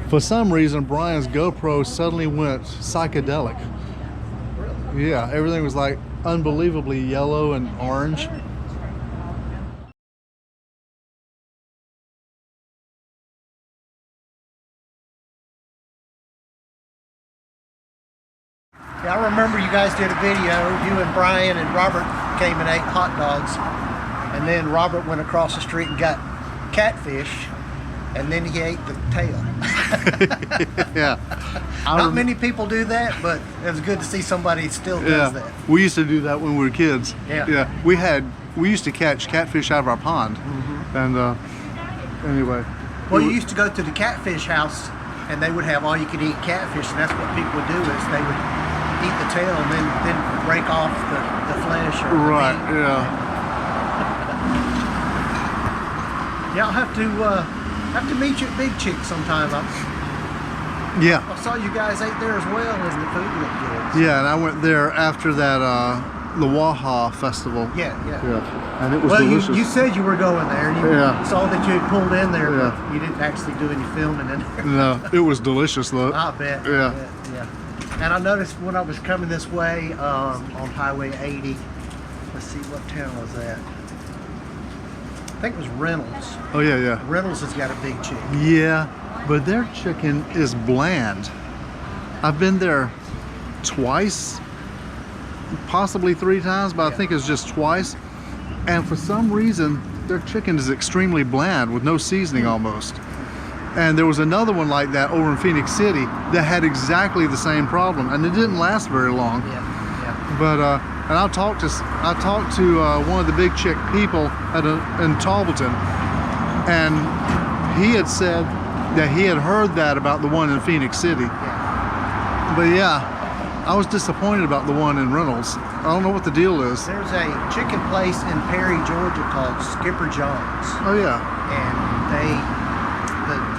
For some reason, Brian's GoPro suddenly went psychedelic. Really? Yeah, everything was like unbelievably yellow and orange. Yeah, I remember you guys did a video. You and Brian and Robert came and ate hot dogs, and then Robert went across the street and got catfish, and then he ate the tail. Yeah. Not many people do that, but it was good to see somebody still does that. We used to do that when we were kids. Yeah. Yeah. We used to catch catfish out of our pond. And anyway. Well, you used to go to the catfish house, and they would have all you could eat catfish, and that's what people would do is they would eat the tail and then break off the flesh. Or Right. the meat. Yeah. Yeah, I'll have to meet you at Big Chick sometime. Yeah. I saw you guys ate there as well, and the food looked good. Yeah, and I went there after that the Waha festival. Yeah. Yeah. And it was Well, delicious. you said you were going there, and you saw that you had pulled in there, Yeah. but you didn't actually do any filming in there. No, it was delicious though. I bet. Yeah. Yeah. And I noticed when I was coming this way on Highway 80, let's see, what town was that? I think it was Reynolds. Oh yeah. Reynolds has got a Big Chick. Yeah, but their chicken is bland. I've been there twice, possibly 3 times, but I think it's just twice. And for some reason, their chicken is extremely bland with no seasoning almost. And there was another one like that over in Phoenix City that had exactly the same problem, and it didn't last very long. Yeah. But and I talked to one of the Big Chick people in Talbotton, and he had said that he had heard that about the one in Phoenix City. Yeah. But yeah, I was disappointed about the one in Reynolds. I don't know what the deal is. There's a chicken place in Perry, Georgia called Skipper John's. Oh yeah. And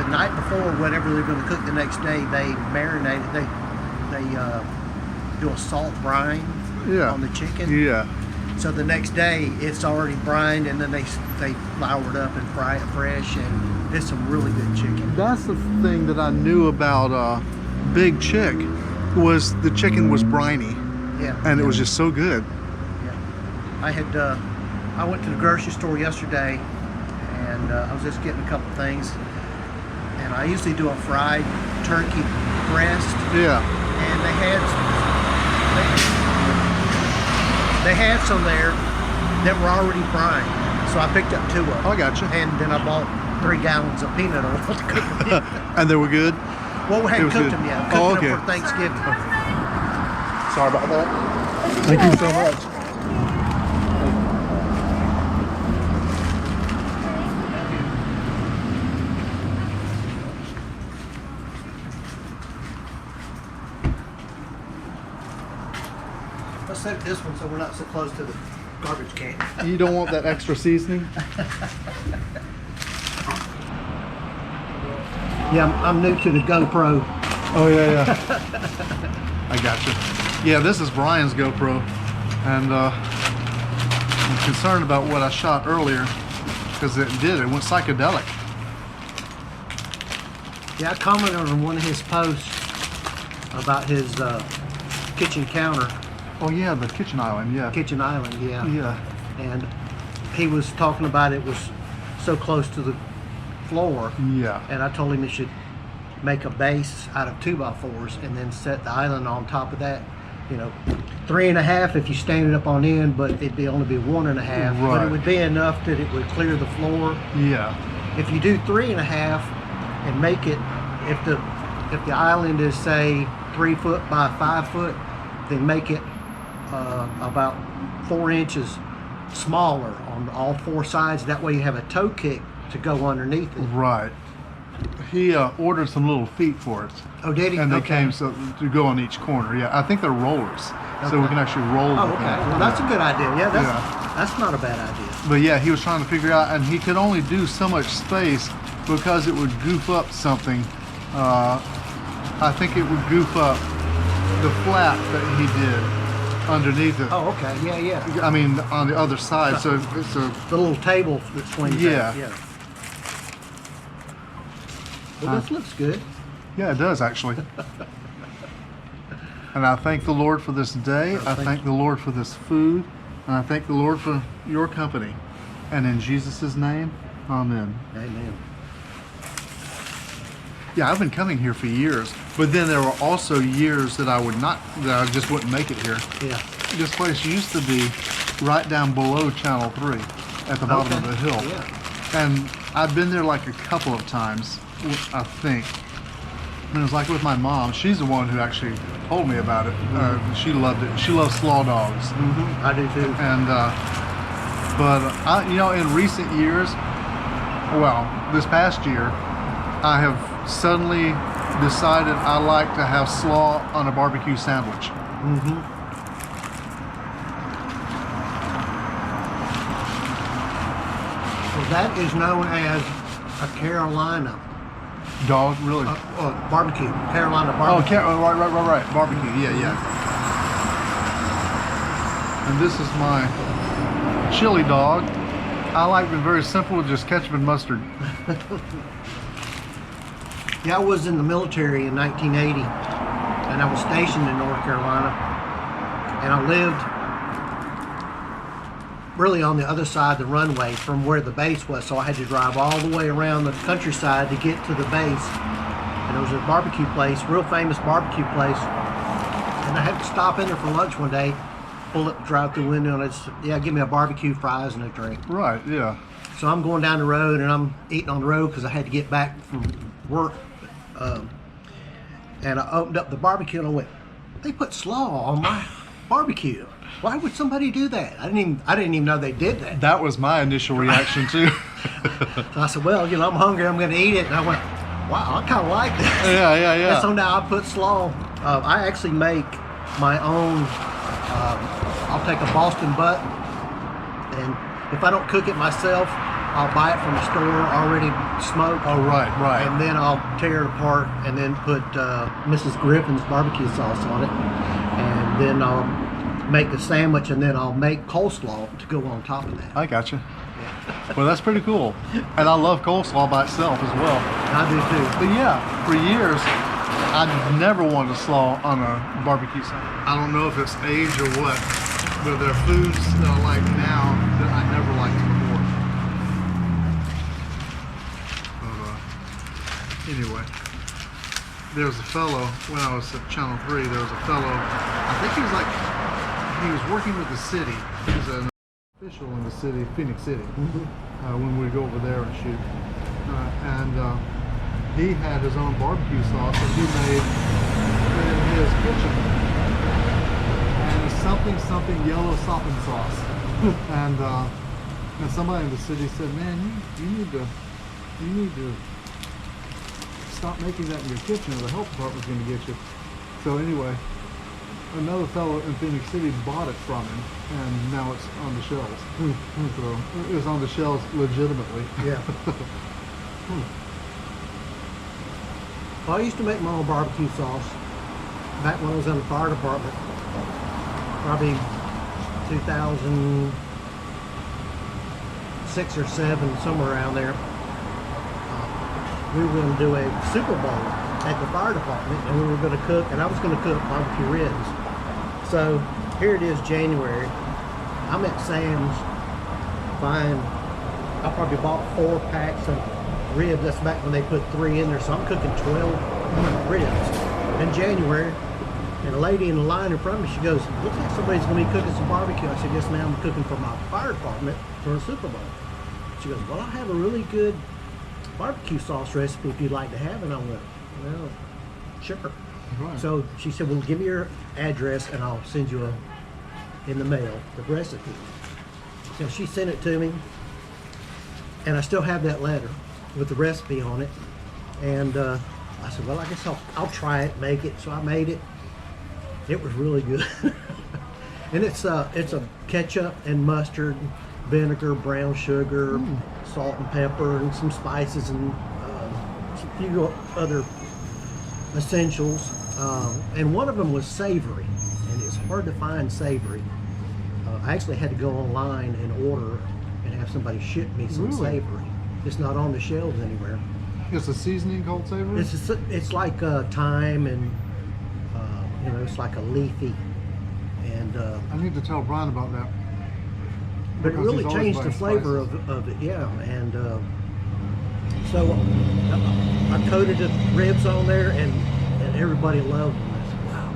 the night before, whatever they're going to cook the next day, they marinate it. They do a salt brine on the chicken. Yeah. So the next day it's already brined, and then they flour it up and fry it fresh, and it's some really good chicken. That's the thing that I knew about Big Chick, was the chicken was briny. Yeah. And it was just so good. Yeah. I went to the grocery store yesterday, and I was just getting a couple things, and I usually do a fried turkey breast. Yeah. And they had some there that were already brined, so I picked up 2 of them. I got you. And then I bought 3 gallons of peanut oil to cook them. And they were good? Well, we hadn't cooked them yet. Cooking them for Thanksgiving. Sorry about that. Thank you so much. Let's set this one so we're not so close to the garbage can. You don't want that extra seasoning? Yeah, I'm new to the GoPro. Oh yeah. I got you. Yeah, this is Brian's GoPro, and I'm concerned about what I shot earlier because it went psychedelic. Yeah, I commented on one of his posts about his kitchen counter. Oh yeah, the kitchen island. Yeah. Kitchen island, yeah. Yeah. And he was talking about it was so close to the floor. Yeah. And I told him he should make a base out of 2x4s and then set the island on top of that. 3.5 if you stand it up on end, but it'd only be 1.5. Right. But it would be enough that it would clear the floor. Yeah. If you do 3.5 and make it, if the island is say 3 foot by 5 foot, then make it about 4 inches smaller on all 4 sides. That way you have a toe kick to go underneath it. Right. He ordered some little feet for it. Oh, did he? And they Okay. came to go on each corner. Yeah, I think they're rollers, so we Okay. can actually roll. Oh, with okay. them. Well, that's a good idea. Yeah, that's not a bad idea. But yeah, he was trying to figure out, and he could only do so much space because it would goof up something. I think it would goof up the flap that he did underneath it. Oh, okay. Yeah. I mean, on the other side. So it's a The little table that swings Yeah. out. Yeah. Well, this looks good. Yeah, it does actually. And I thank the Lord for this day. I thank the Lord for this food. And I thank the Lord for your company. And in Jesus' name, amen. Amen. Yeah, I've been coming here for years, but then there were also years that I just wouldn't make it here. Yeah. This place used to be right down below Channel 3 at the bottom of the hill. Yeah. And I've been there like a couple of times, I think. And it was like with my mom. She's the one who actually told me about it. She loved it. She loves slaw dogs. Mm-hmm. I do too. And, but I, you know, in recent years, well, this past year, I have suddenly decided I like to have slaw on a barbecue sandwich. Mm-hmm. Well, that is known as a Carolina Dog, really? barbecue. Carolina Oh, barbecue. right. Barbecue, yeah. And this is my chili dog. I like it very simple with just ketchup and mustard. Yeah, I was in the military in 1980, and I was stationed in North Carolina, and I lived really on the other side of the runway from where the base was, so I had to drive all the way around the countryside to get to the base. And there was a barbecue place, real famous barbecue place, and I had to stop in there for lunch one day, pull up the drive-through window, and it's, yeah, give me a barbecue, fries, and a drink. Right, yeah. So I'm going down the road, and I'm eating on the road because I had to get back from work. And I opened up the barbecue, and I went, they put slaw on my barbecue. Why would somebody do that? I didn't even know they did that. That was my initial reaction too. So I said, well, you know, I'm hungry, I'm going to eat it. And I went, wow, I kind of like this. Yeah. And so now I put slaw. I actually make my own. I'll take a Boston butt, and if I don't cook it myself, I'll buy it from the store already smoked. Oh, right. And then I'll tear it apart and then put Mrs. Griffin's barbecue sauce on it. And then I'll make the sandwich, and then I'll make coleslaw to go on top of that. I gotcha. Well, that's pretty cool. And I love coleslaw by itself as well. I do too. But yeah, for years, I never wanted a slaw on a barbecue sandwich. I don't know if it's age or what, but there are foods that I like now that I never liked before. But anyway, there was a fellow, when I was at Channel 3, there was a fellow, I think he was working with the city. He was an official in the city, Phoenix City, when we go over there and shoot. He had his own barbecue sauce that he made in his kitchen. And it's something yellow sopping sauce. and somebody in the city said, man, you need to stop making that in your kitchen, or the health department's going to get you. So anyway, another fellow in Phoenix City bought it from him, and now it's on the shelves. So it's on the shelves legitimately. Yeah. Well, I used to make my own barbecue sauce back when I was in the fire department, probably 2006 or 7, somewhere around there. We were going to do a Super Bowl at the fire department, and we were going to cook, and I was going to cook barbecue ribs. So here it is, January. I'm at Sam's buying, I probably bought 4 packs of ribs. That's back when they put 3 in there, so I'm cooking 12 ribs in January. And a lady in the line in front of me, she goes, looks like somebody's going to be cooking some barbecue. I said, yes ma'am, I'm cooking for my fire department for a Super Bowl. She goes, well, I have a really good barbecue sauce recipe if you'd like to have it. And I went, well, sure. Right. So she said, well, give me your address and I'll send you in the mail the recipe. So she sent it to me, and I still have that letter with the recipe on it. And I said, well, I guess I'll try it, make it. So I made it. It was really good. And it's a ketchup and mustard, vinegar, brown sugar, salt and pepper, and some spices, and a few other essentials. And one of them was savory, and it's hard to find savory. I actually had to go online and order and have somebody ship me some Really? savory. It's not on the shelves anywhere. It's a seasoning called savory? It's like thyme and you know, it's like a leafy, and I need to tell Brian about that. but it because really he's always changed the buying flavor spices. of it, yeah. And so I coated the ribs on there, and everybody loved them. I said, wow.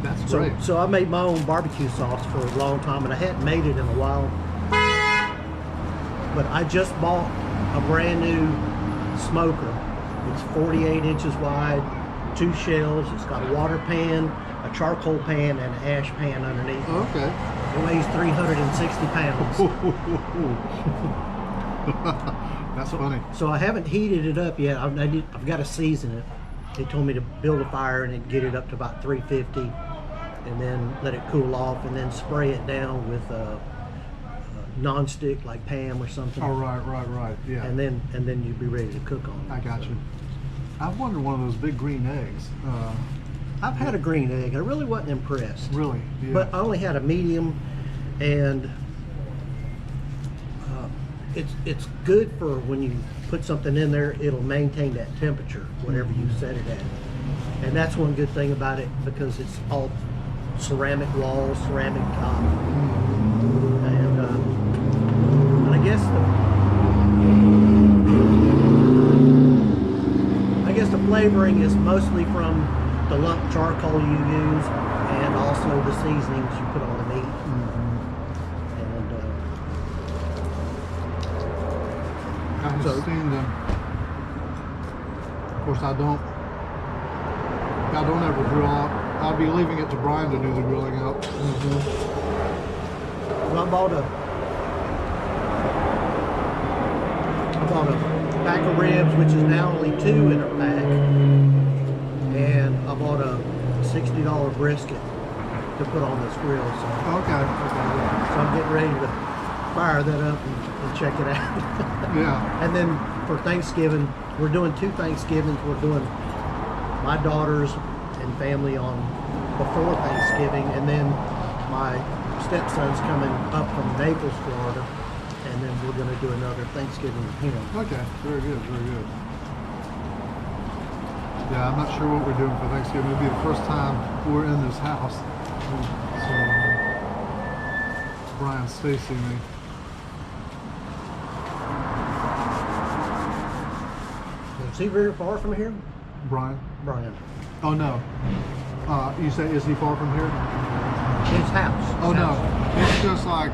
That's So, great. so I made my own barbecue sauce for a long time, and I hadn't made it in a while. But I just bought a brand new smoker. It's 48 inches wide, 2 shells. It's got a water pan, a charcoal pan, and an ash pan underneath. Okay. It weighs 360 pounds. That's funny. So I haven't heated it up yet. I've got to season it. They told me to build a fire and then get it up to about 350, and then let it cool off, and then spray it down with a non-stick like Pam or something. Oh, right. Yeah. And then you'd be ready to cook on it. I got you. I've wanted one of those big green eggs. I've had a green egg. I really wasn't impressed. Really? Yeah. But I only had a medium, and it's good for when you put something in there. It'll maintain that temperature, whatever you set it at. And that's one good thing about it, because it's all ceramic walls, ceramic top, and I guess the flavoring is mostly from the lump charcoal you use, and also the seasonings you put on the meat. And I've so- seen them. Of course, I don't ever grill out. I'll be leaving it to Brian to do the grilling out. well, I bought a pack of ribs, which is now only 2 in a pack, and I bought a $60 brisket to put on this grill. So, Okay. so I'm getting ready to fire that up and check it out. Yeah. And then for Thanksgiving, we're doing 2 Thanksgivings. We're doing my daughters and family on before Thanksgiving, and then my stepson's coming up from Naples, Florida, and then we're going to do another Thanksgiving with him. Okay. Very good. Very good. Yeah, I'm not sure what we're doing for Thanksgiving. It'll be the first time we're in this house. So Brian, Stacy, me. Is he very far from here? Brian. Brian. Oh no. You say, is he far from here? His house. Oh no. It's just like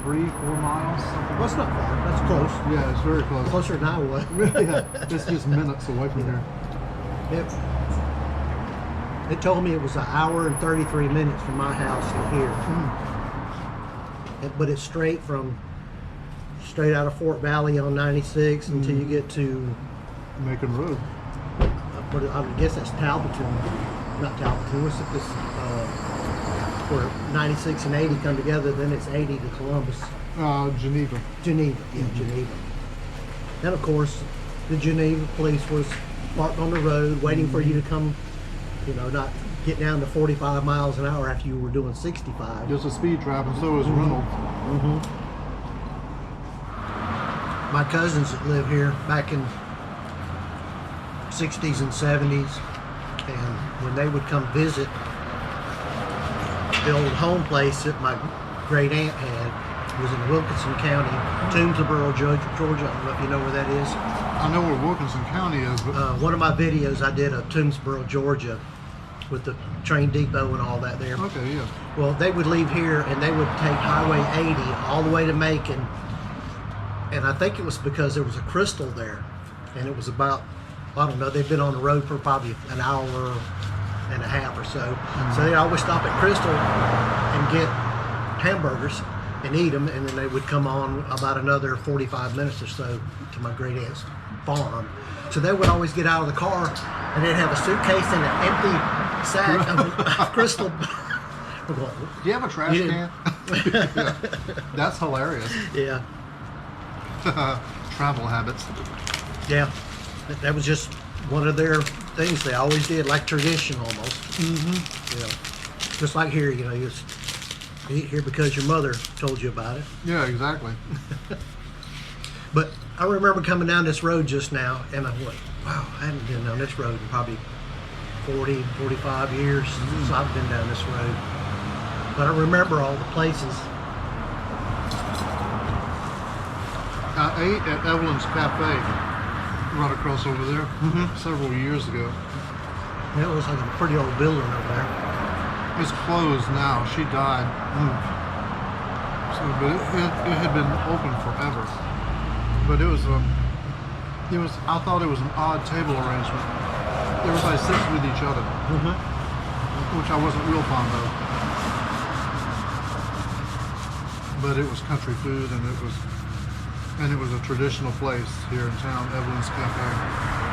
3-4 miles. Something. Well, it's not far. That's close. Yeah, it's very close. Closer than I was. Yeah, it's just minutes away from here. It told me it was 1 hour and 33 minutes from my house to here. But it's straight out of Fort Valley on 96 until you get to, Macon Road. but I guess that's Talbotton, not Talbotton. What's this? Where 96 and 80 come together, then it's 80 to Columbus. Geneva. Geneva, yeah, Geneva. And of course, the Geneva police was parked on the road waiting for you to come, you know, not get down to 45 miles an hour after you were doing 65. Just a speed trap, and so is Reynolds. My cousins that live here back in 60s and 70s, and when they would come visit, the old home place that my great aunt had was in Wilkinson County, Toomsboro, Georgia. I don't know if you know where that is. I know where Wilkinson County is, but One of my videos I did of Toomsboro, Georgia, with the train depot and all that there. okay, yeah. Well, they would leave here and they would take Highway 80 all the way to Macon. And I think it was because there was a crystal there. And it was about, I don't know, they've been on the road for probably an hour and a half or so. So they'd always stop at Crystal and get hamburgers and eat them. And then they would come on about another 45 minutes or so to my great aunt's farm. So they would always get out of the car and they'd have a suitcase and an empty sack of Crystal. We're going, Do you have a trash You can? Yeah. That's hilarious. yeah. Travel habits. Yeah, that was just one of their things they always did, like tradition almost. Yeah, just like here, you know, you eat here because your mother told you about it. Yeah, exactly. But I remember coming down this road just now, and I went, wow, I haven't been down this road in probably 40, 45 years since I've been down this road. But I remember all the places. I ate at Evelyn's Cafe right across over there several years ago. It was like a pretty old building over there. It's closed now. She died. So, but it had been open forever. But it was I thought it was an odd table arrangement. Everybody sits with each other, which I wasn't real fond of. But it was country food, and it was a traditional place here in town, Evelyn's Cafe.